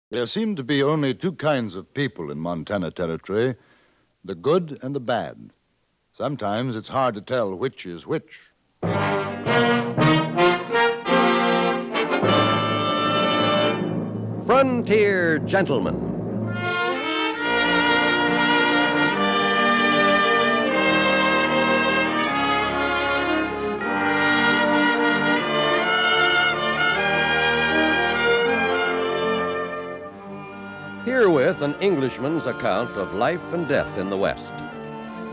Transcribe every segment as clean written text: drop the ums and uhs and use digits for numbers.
There seem to be only two kinds of people in Montana Territory, the good and the bad. Sometimes it's hard to tell which is which. Frontier Gentlemen. Herewith, an Englishman's account of life and death in the West.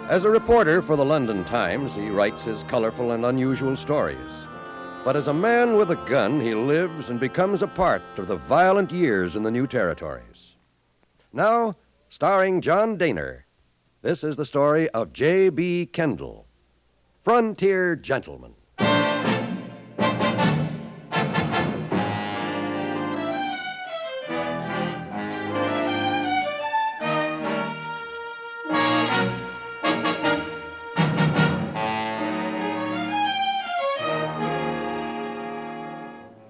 As a reporter for the London Times, he writes his colorful and unusual stories. But as a man with a gun, he lives and becomes a part of the violent years in the new territories. Now, starring John Dehner, this is the story of J.B. Kendall, Frontier Gentleman.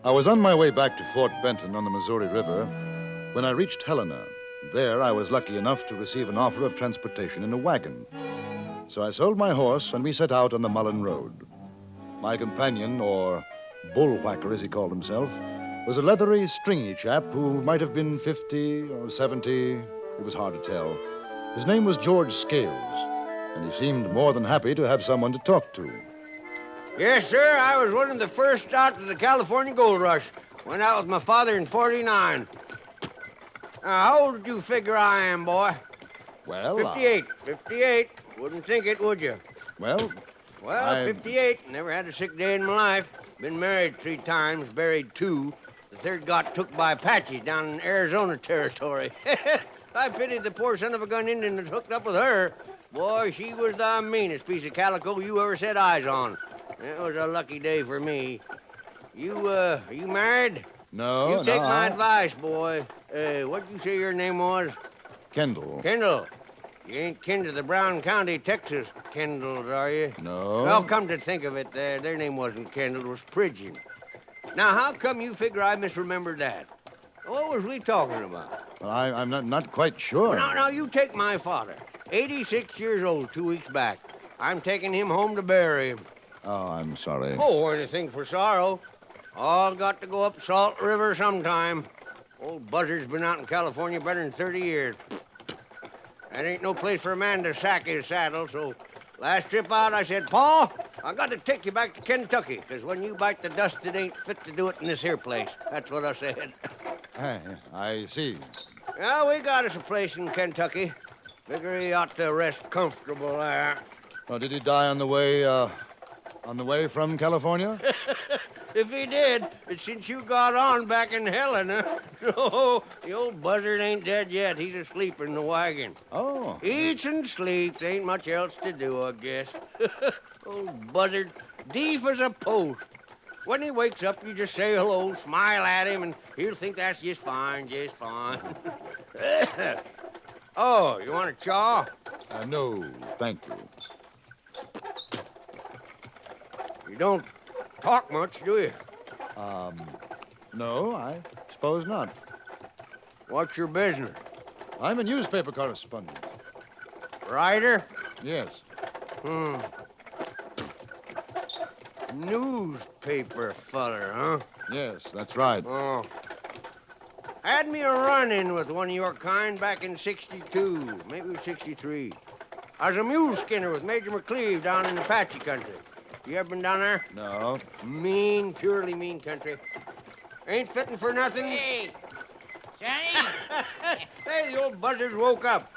I was on my way back to Fort Benton on the Missouri River when I reached Helena. There, I was lucky enough to receive an offer of transportation in a wagon. So I sold my horse, and we set out on the Mullen Road. My companion, or bullwhacker as he called himself, was a leathery, stringy chap who might have been 50 or 70. It was hard to tell. His name was George Scales, and he seemed more than happy to have someone to talk to. Yes, sir. I was one of the first out to the California gold rush. Went out with my father in 49. How old did you figure I am, boy? Well, 58. 58. Wouldn't think it, would you? Well, 58. Never had a sick day in my life. Been married 3 times, buried 2. The third got took by Apaches down in Arizona territory. I pitied the poor son of a gun Indian that hooked up with her. Boy, she was the meanest piece of calico you ever set eyes on. It was a lucky day for me. Are you married? No, You take my advice, boy. What'd you say your name was? Kendall. Kendall. You ain't kin to the Brown County, Texas Kendalls, are you? No. Well, come to think of it, their name wasn't Kendall, it was Pridgeon. Now, how come you figure I misremembered that? What was we talking about? Well, I'm not quite sure. Well, now, you take my father. 86 years old 2 weeks back. I'm taking him home to bury him. Oh, I'm sorry. Oh, anything for sorrow. All got to go up Salt River sometime. Old Buzzard's been out in California better than 30 years. That ain't no place for a man to sack his saddle, so last trip out I said, Pa, I got to take you back to Kentucky, because when you bite the dust, it ain't fit to do it in this here place. That's what I said. I see. Yeah, we got us a place in Kentucky. Figure he ought to rest comfortable there. Oh, did he die on the way from California? If he did, it's since you got on back in Helena. No, the old buzzard ain't dead yet. He's asleep in the wagon. Oh. Eats and sleeps. Ain't much else to do, I guess. Old buzzard, deaf as a post. When he wakes up, you just say hello, smile at him, and he'll think that's just fine, just fine. Oh, you want a chaw? No, thank you. You don't talk much, do you? No, I suppose not. What's your business? I'm a newspaper correspondent. Writer? Yes. Newspaper feller, huh? Yes, that's right. Oh. Had me a run-in with one of your kind back in 62, maybe 63. I was a mule skinner with Major McCleve down in Apache country. You ever been down there? No. Mean, purely mean country. Ain't fitting for nothing. Hey, Johnny. Hey, the old buzzard woke up.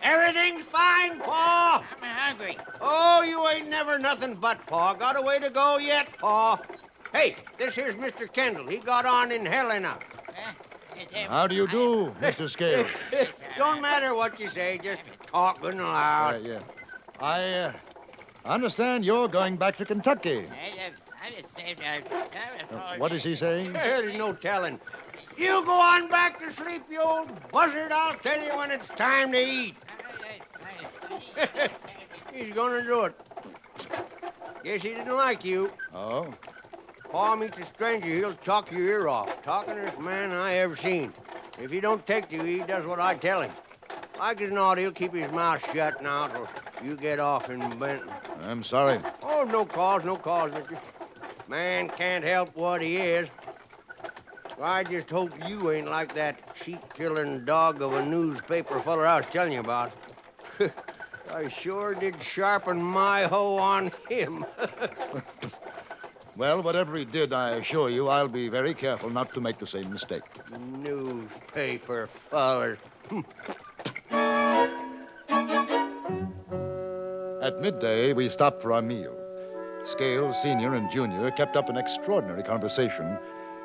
Everything's fine, Pa. I'm hungry. Oh, you ain't never nothing but, Pa. Got a way to go yet, Pa. Hey, this here's Mr. Kendall. He got on in Helena. How do you do, Mr. Scales? Don't matter what you say, just talking loud. Yeah. I understand you're going back to Kentucky. What is he saying? There's no telling. You go on back to sleep, you old buzzard. I'll tell you when it's time to eat. He's gonna do it. Guess he didn't like you. Oh? Pa meets a stranger, he'll talk your ear off. Talkingest man I ever seen. If he don't take you, he does what I tell him. Like as not, he'll keep his mouth shut now till you get off in Benton. I'm sorry. Oh, no cause, mister. Man can't help what he is. I just hope you ain't like that sheep-killing dog of a newspaper feller I was telling you about. I sure did sharpen my hoe on him. Well, whatever he did, I assure you I'll be very careful not to make the same mistake. Newspaper fellers. At midday, we stopped for our meal. Scales, Senior and Junior, kept up an extraordinary conversation,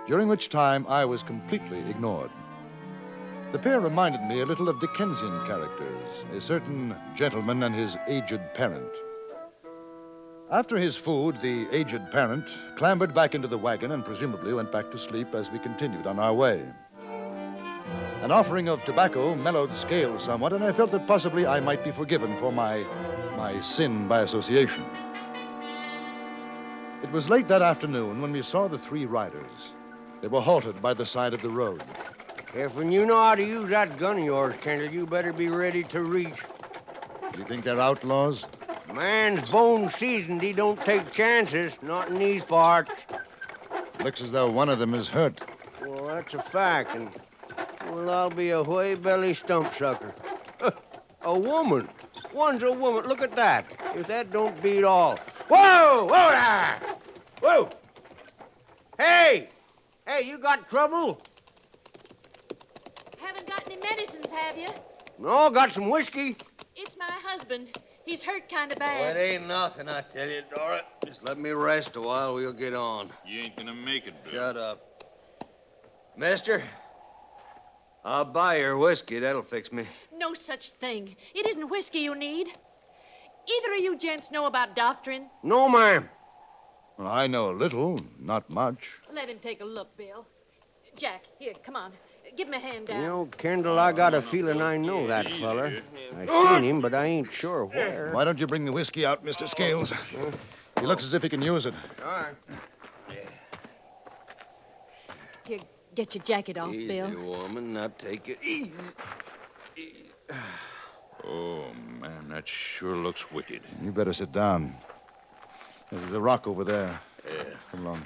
during which time I was completely ignored. The pair reminded me a little of Dickensian characters, a certain gentleman and his aged parent. After his food, the aged parent clambered back into the wagon and presumably went back to sleep as we continued on our way. An offering of tobacco mellowed Scales somewhat, and I felt that possibly I might be forgiven for my sin by association. It was late that afternoon when we saw the three riders. They were halted by the side of the road. If when you know how to use that gun of yours, Kendall, you better be ready to reach. You think they're outlaws? Man's bone seasoned. He don't take chances, not in these parts. Looks as though one of them is hurt. Well, that's a fact, and, well, I'll be a whey-belly stump sucker. A woman. One's a woman. Look at that. If that don't beat all. Whoa! Whoa there! Whoa! Hey! Hey, you got trouble? Haven't got any medicines, have you? No, got some whiskey. It's my husband. He's hurt kind of Oh, bad. it ain't nothing, I tell you, Dora. Just let me rest a while. We'll get on. You ain't gonna make it, Bill. Shut up. Mister, I'll buy your whiskey. That'll fix me. No such thing. It isn't whiskey you need. Either of you gents know about doctrine? No, ma'am. Well, I know a little, not much. Let him take a look, Bill. Jack, here, come on. Give him a hand down. You know, Kendall, I got a feeling I know that feller. I seen him, but I ain't sure where. Why don't you bring the whiskey out, Mr. Scales? He looks as if he can use it. All right. Here, get your jacket off, Easy, Bill. woman. Now take it easy. Oh, man, that sure looks wicked. You better sit down. There's the rock over there. Yeah. Come along.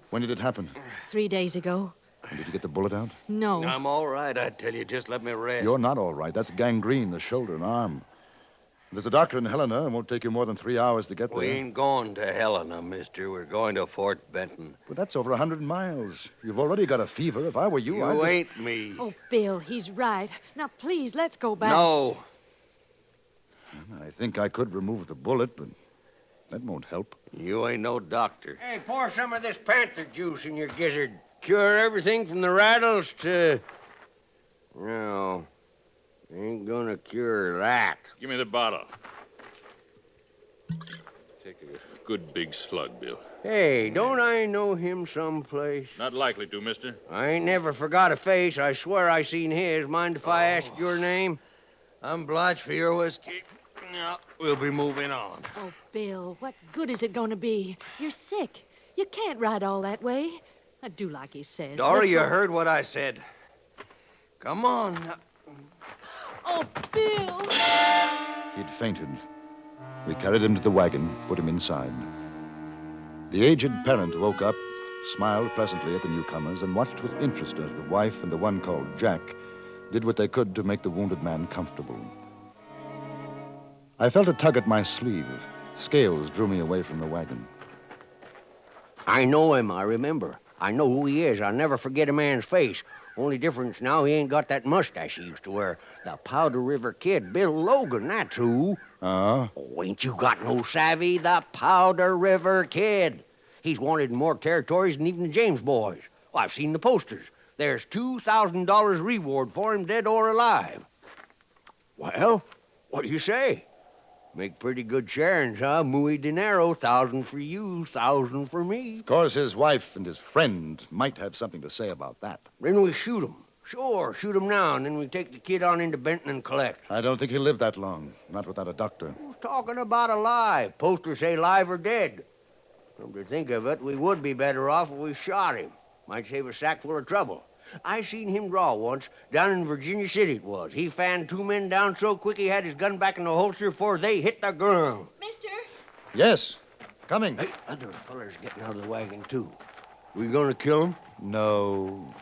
When did it happen? 3 days ago. Did you get the bullet out? No. I'm all right, I tell you. Just let me rest. You're not all right. That's gangrene, the shoulder and arm. There's a doctor in Helena. It won't take you more than 3 hours to get there. We ain't going to Helena, mister. We're going to Fort Benton. But that's over 100 miles. You've already got a fever. If I were you, I'd... You ain't me. Oh, Bill, he's right. Now, please, let's go back. No. I think I could remove the bullet, but that won't help. You ain't no doctor. Hey, pour some of this panther juice in your gizzard. Cure everything from the rattles to... No. Ain't gonna cure that. Give me the bottle. Take a good big slug, Bill. Hey, don't I know him someplace? Not likely to, mister. I ain't never forgot a face. I swear I seen his. Mind if I ask your name? I'm obliged for your whiskey. Now, we'll be moving on. Oh, Bill, what good is it going to be? You're sick. You can't ride all that way. I do like he says. Dora, Let's you go. heard what I said. Come on. Now. Oh, Bill! He'd fainted. We carried him to the wagon, put him inside. The aged parent woke up, smiled pleasantly at the newcomers, and watched with interest as the wife and the one called Jack did what they could to make the wounded man comfortable. I felt a tug at my sleeve. Scales drew me away from the wagon. I know him, I remember. I know who he is. I'll never forget a man's face. Only difference now, he ain't got that mustache he used to wear. The Powder River Kid, Bill Logan, that's who. Oh, ain't you got no savvy? The Powder River Kid. He's wanted in more territories than even the James boys. Well, I've seen the posters. There's $2,000 reward for him, dead or alive. Well, what do you say? Make pretty good sharings, huh? Muy dinero, 1,000 for you, 1,000 for me. Of course, his wife and his friend might have something to say about that. Then we shoot him. Sure, shoot him now, and then we take the kid on into Benton and collect. I don't think he'll live that long, not without a doctor. Who's talking about alive? Posters say live or dead. Come to think of it, we would be better off if we shot him. Might save a sack full of trouble. I seen him draw once, down in Virginia City it was. He fanned 2 men down so quick he had his gun back in the holster before they hit the ground. Mister? Yes, coming. Hey, other feller's getting out of the wagon, too. We gonna kill him? No.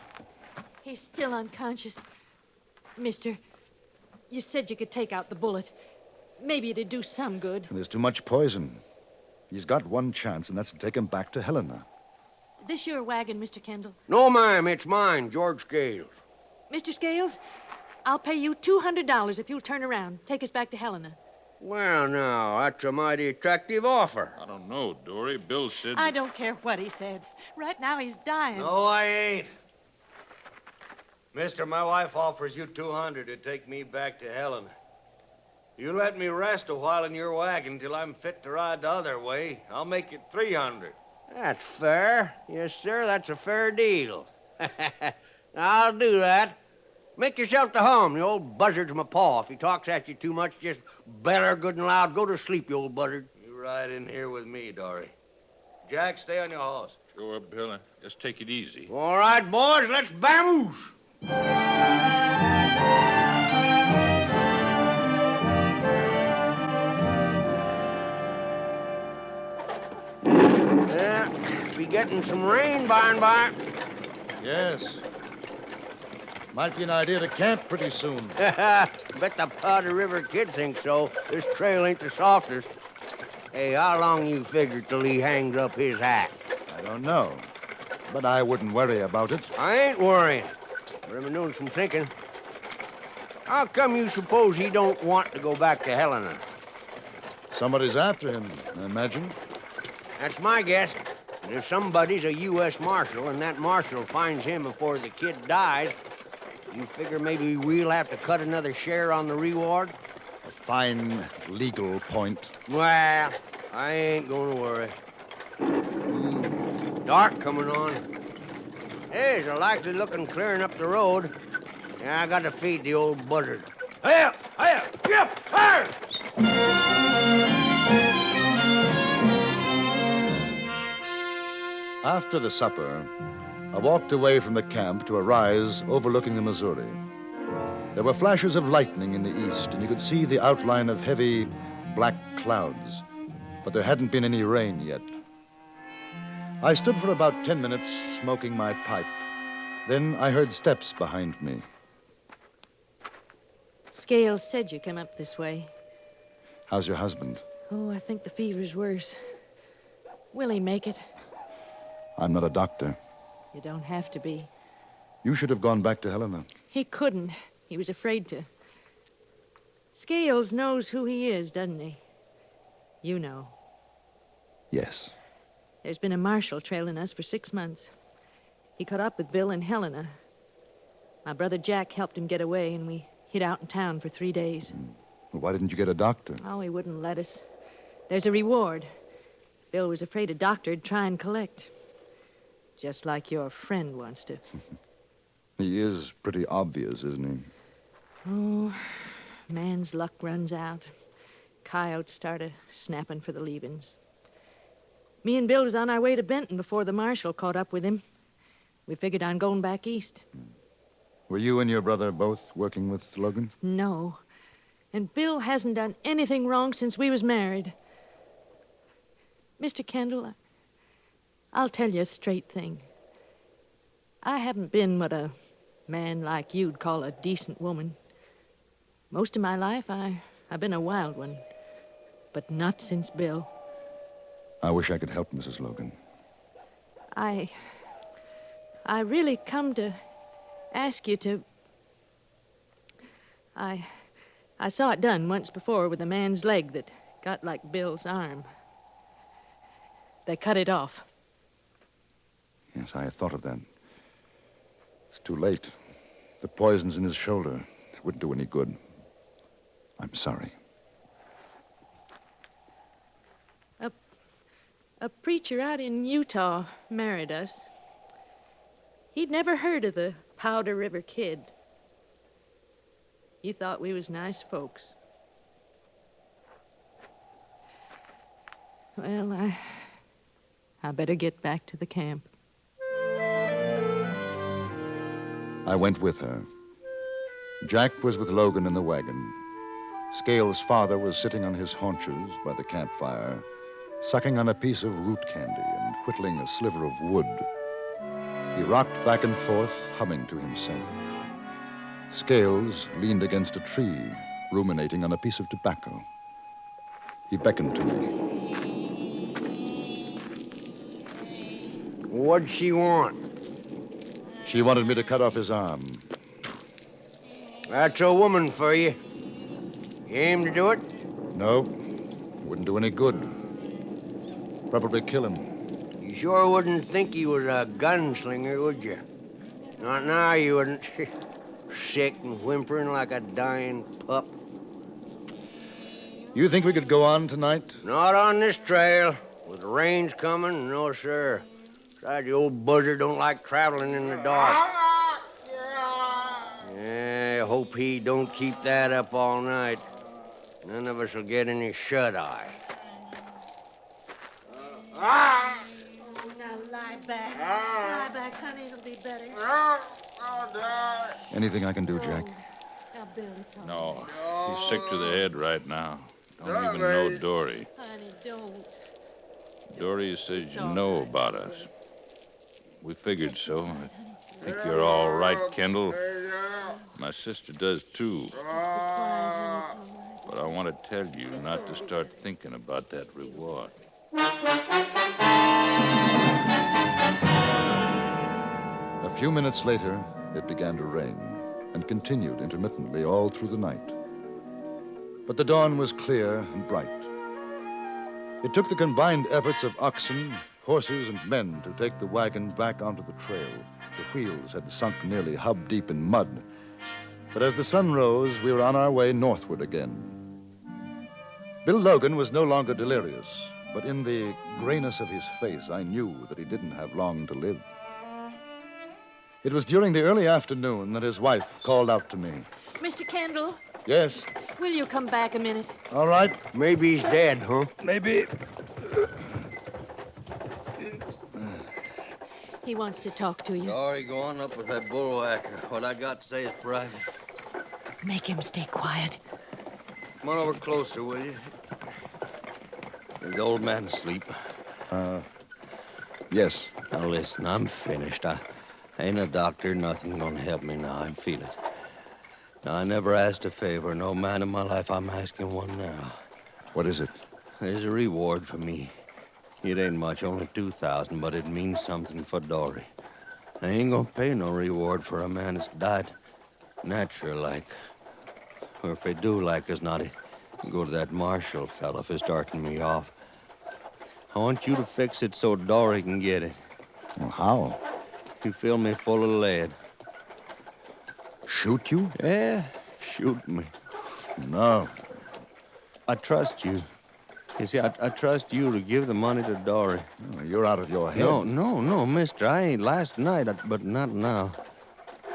He's still unconscious. Mister, you said you could take out the bullet. Maybe it'd do some good. There's too much poison. He's got one chance, and that's to take him back to Helena. This your wagon, Mr. Kendall? No, ma'am, it's mine, George Scales. Mr. Scales, I'll pay you $200 if you'll turn around. Take us back to Helena. Well, now, that's a mighty attractive offer. I don't know, Dory. Bill said... I don't care what he said. Right now, he's dying. No, I ain't. Mister, my wife offers you $200 to take me back to Helena. You let me rest a while in your wagon till I'm fit to ride the other way. I'll make it $300. That's fair. Yes, sir, that's a fair deal. I'll do that. Make yourself to home. The old buzzard's my paw. If he talks at you too much, just beller good and loud. Go to sleep, you old buzzard. You ride in here with me, Dory. Jack, stay on your horse. Sure, Bill. Just take it easy. All right, boys, let's vamoose. Yeah, be getting some rain by and by. Yes. Might be an idea to camp pretty soon. Bet the Powder River Kid thinks so. This trail ain't the softest. Hey, how long you figure till he hangs up his hat? I don't know, but I wouldn't worry about it. I ain't worrying, but I've been doing some thinking. How come you suppose he don't want to go back to Helena? Somebody's after him, I imagine. That's my guess. And if somebody's a U.S. Marshal and that marshal finds him before the kid dies, you figure maybe we'll have to cut another share on the reward? A fine legal point. Well, I ain't gonna worry. Dark coming on. There's a likely looking clearing up the road. Yeah, I got to feed the old buzzard. Hiya! Hiya! Yep! Here! After the supper, I walked away from the camp to a rise overlooking the Missouri. There were flashes of lightning in the east, and you could see the outline of heavy, black clouds, but there hadn't been any rain yet. I stood for about 10 minutes smoking my pipe. Then I heard steps behind me. Scales said you come up this way. How's your husband? Oh, I think the fever's worse. Will he make it? I'm not a doctor. You don't have to be. You should have gone back to Helena. He couldn't. He was afraid to. Scales knows who he is, doesn't he? You know. Yes. There's been a marshal trailing us for 6 months. He caught up with Bill in Helena. My brother Jack helped him get away, and we hid out in town for 3 days. Well, why didn't you get a doctor? Oh, he wouldn't let us. There's a reward. Bill was afraid a doctor'd try and collect. Just like your friend wants to. He is pretty obvious, isn't he? Oh, man's luck runs out. Coyotes started snapping for the leavings. Me and Bill was on our way to Benton before the marshal caught up with him. We figured on going back east. Were you and your brother both working with Logan? No. And Bill hasn't done anything wrong since we was married. Mr. Kendall, I'll tell you a straight thing. I haven't been what a man like you'd call a decent woman. Most of my life, I've been a wild one. But not since Bill. I wish I could help Mrs. Logan. I really come to ask you to... I saw it done once before with a man's leg that got like Bill's arm. They cut it off. Yes, I had thought of that. It's too late. The poison's in his shoulder. It wouldn't do any good. I'm sorry. A preacher out in Utah married us. He'd never heard of the Powder River Kid. He thought we was nice folks. Well, I better get back to the camp. I went with her. Jack was with Logan in the wagon. Scales' father was sitting on his haunches by the campfire, sucking on a piece of root candy and whittling a sliver of wood. He rocked back and forth, humming to himself. Scales leaned against a tree, ruminating on a piece of tobacco. He beckoned to me. What'd she want? She wanted me to cut off his arm. That's a woman for you. You aim to do it? No, wouldn't do any good. Probably kill him. You sure wouldn't think he was a gunslinger, would you? Not now, you wouldn't. Sick and whimpering like a dying pup. You think we could go on tonight? Not on this trail. With the rains coming, no, sir. Besides, the old buzzard don't like traveling in the dark. Yeah, I hope he don't keep that up all night. None of us will get any shut-eye. Now lie back. Lie back, honey. It'll be better. Anything I can do, Jack? Now, Bill, it's all No, he's sick to the head right now. Don't even know Dory. Honey, don't. Dory says you know about us. We figured so. I think you're all right, Kendall. My sister does, too. But I want to tell you not to start thinking about that reward. A few minutes later, it began to rain and continued intermittently all through the night. But the dawn was clear and bright. It took the combined efforts of oxen, horses, and men to take the wagon back onto the trail. The wheels had sunk nearly hub-deep in mud. But as the sun rose, we were on our way northward again. Bill Logan was no longer delirious, but in the grayness of his face, I knew that he didn't have long to live. It was during the early afternoon that his wife called out to me. Mr. Kendall, Yes, will you come back a minute? all right. Maybe he's dead, huh? Maybe. He wants to talk to you. Sorry, go on up with that bullwhacker. What I got to say is private. Make him stay quiet. Come on over closer, will you? Is the old man asleep? Yes. Now listen, I'm finished. I ain't a doctor, nothing gonna help me now. I feel it. Now, I never asked a favor. No man in my life. I'm asking one now. What is it? There's a reward for me. It ain't much, only 2,000, but it means something for Dory. I ain't gonna pay no reward for a man that's died natural-like. Or if they do like us not, go to that Marshall fella for starting me off. I want you to fix it so Dory can get it. Well, how? You fill me full of lead. Shoot you? Yeah, shoot me. No. I trust you. You see, I trust you to give the money to Dory. Oh, you're out of your head. No, mister. I ain't last night, but not now.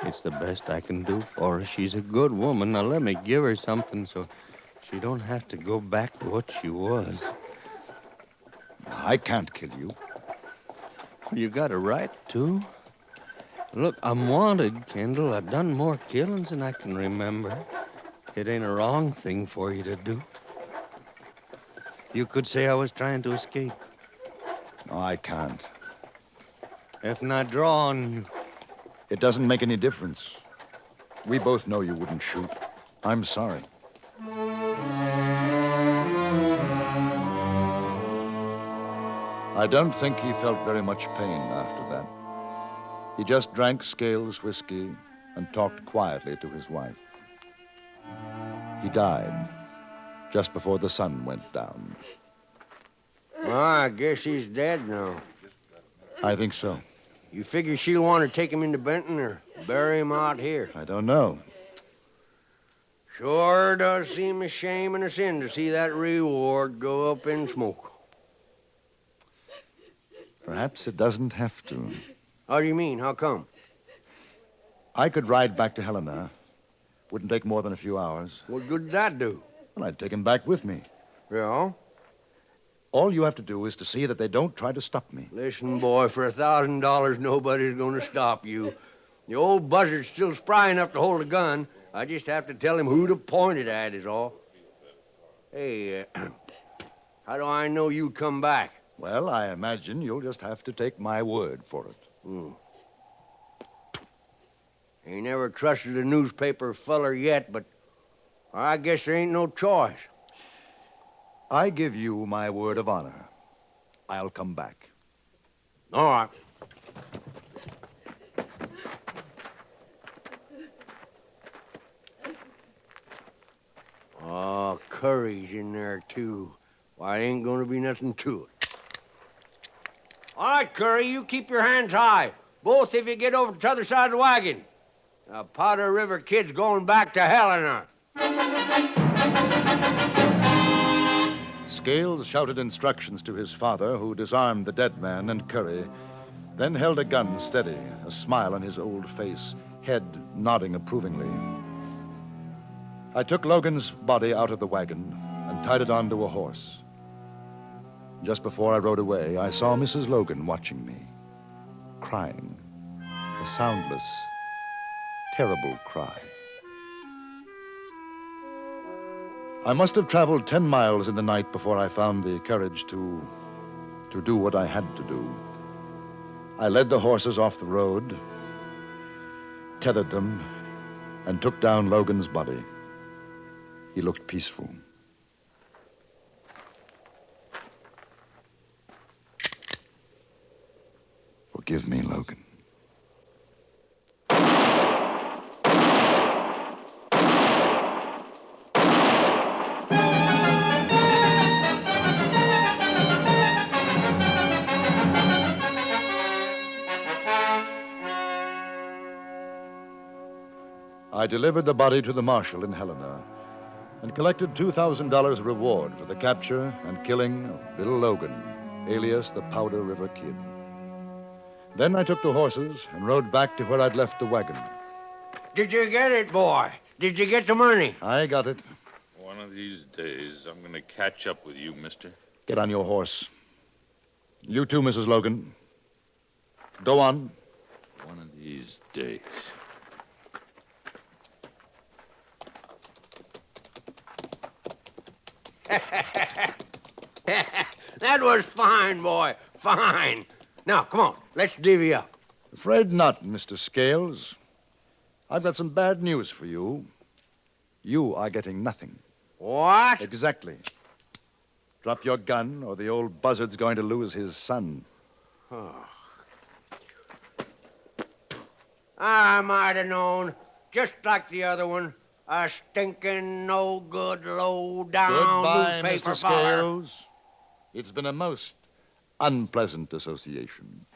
It's the best I can do for her. She's a good woman. Now let me give her something so she don't have to go back to what she was. I can't kill you. You got a right to. Look, I'm wanted, Kendall. I've done more killings than I can remember. It ain't a wrong thing for you to do. You could say I was trying to escape. No, I can't. If not draw on you. It doesn't make any difference. We both know you wouldn't shoot. I'm sorry. I don't think he felt very much pain after that. He just drank Scales' whiskey and talked quietly to his wife. He died just before the sun went down. Well, I guess he's dead now. I think so. You figure she'll want to take him into Benton or bury him out here? I don't know. Sure does seem a shame and a sin to see that reward go up in smoke. Perhaps it doesn't have to. How do you mean? How come? I could ride back to Helena. Wouldn't take more than a few hours. What good did that do? Well, I'd take him back with me. Yeah? All you have to do is to see that they don't try to stop me. Listen, boy, for $1,000, nobody's going to stop you. The old buzzard's still spry enough to hold a gun. I just have to tell him who to point it at is all. Hey, how do I know you come back? Well, I imagine you'll just have to take my word for it. Ain't never trusted a newspaper feller yet, but I guess there ain't no choice. I give you my word of honor. I'll come back. All right. Oh, Curry's in there, too. Why, ain't gonna be nothing to it. All right, Curry, you keep your hands high. Both if you get over to the other side of the wagon. Now, Powder River Kid's going back to Helena. Scales shouted instructions to his father, who disarmed the dead man and Curry, then held a gun steady, a smile on his old face, head nodding approvingly. I took Logan's body out of the wagon and tied it onto a horse. Just before I rode away, I saw Mrs. Logan watching me, crying, a soundless, terrible cry. I must have traveled 10 miles in the night before I found the courage to do what I had to do. I led the horses off the road, tethered them, and took down Logan's body. He looked peaceful. Forgive me, Logan. I delivered the body to the marshal in Helena and collected $2,000 reward for the capture and killing of Bill Logan, alias the Powder River Kid. Then I took the horses and rode back to where I'd left the wagon. Did you get it, boy? Did you get the money? I got it. One of these days, I'm going to catch up with you, mister. Get on your horse. You too, Mrs. Logan. Go on. One of these days. That was fine, boy. Fine. Now, come on. Let's divvy up. Afraid not, Mr. Scales. I've got some bad news for you. You are getting nothing. What? Exactly. Drop your gun, or the old buzzard's going to lose his son. I might have known. Just like the other one. A stinking, no-good, low-down Goodbye, newspaper Mr. feller. Scales. It's been a most unpleasant association.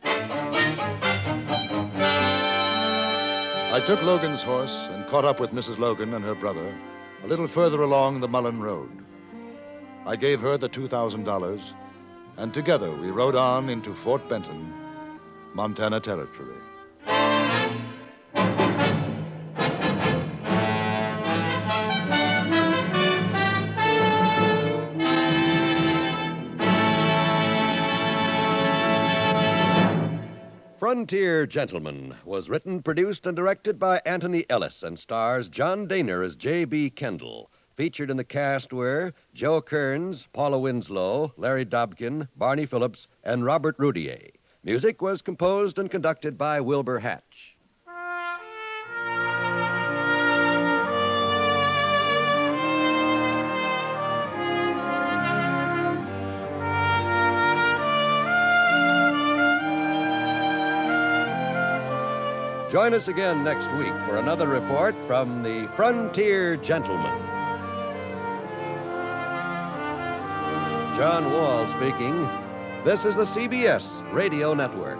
I took Logan's horse and caught up with Mrs. Logan and her brother a little further along the Mullen Road. I gave her the $2,000, and together we rode on into Fort Benton, Montana Territory. Frontier Gentleman was written, produced, and directed by Antony Ellis and stars John Dehner as J.B. Kendall. Featured in the cast were Joe Kearns, Paula Winslow, Larry Dobkin, Barney Phillips, and Robert Roudier. Music was composed and conducted by Wilbur Hatch. Join us again next week for another report from the Frontier Gentleman. John Wall speaking. This is the CBS Radio Network.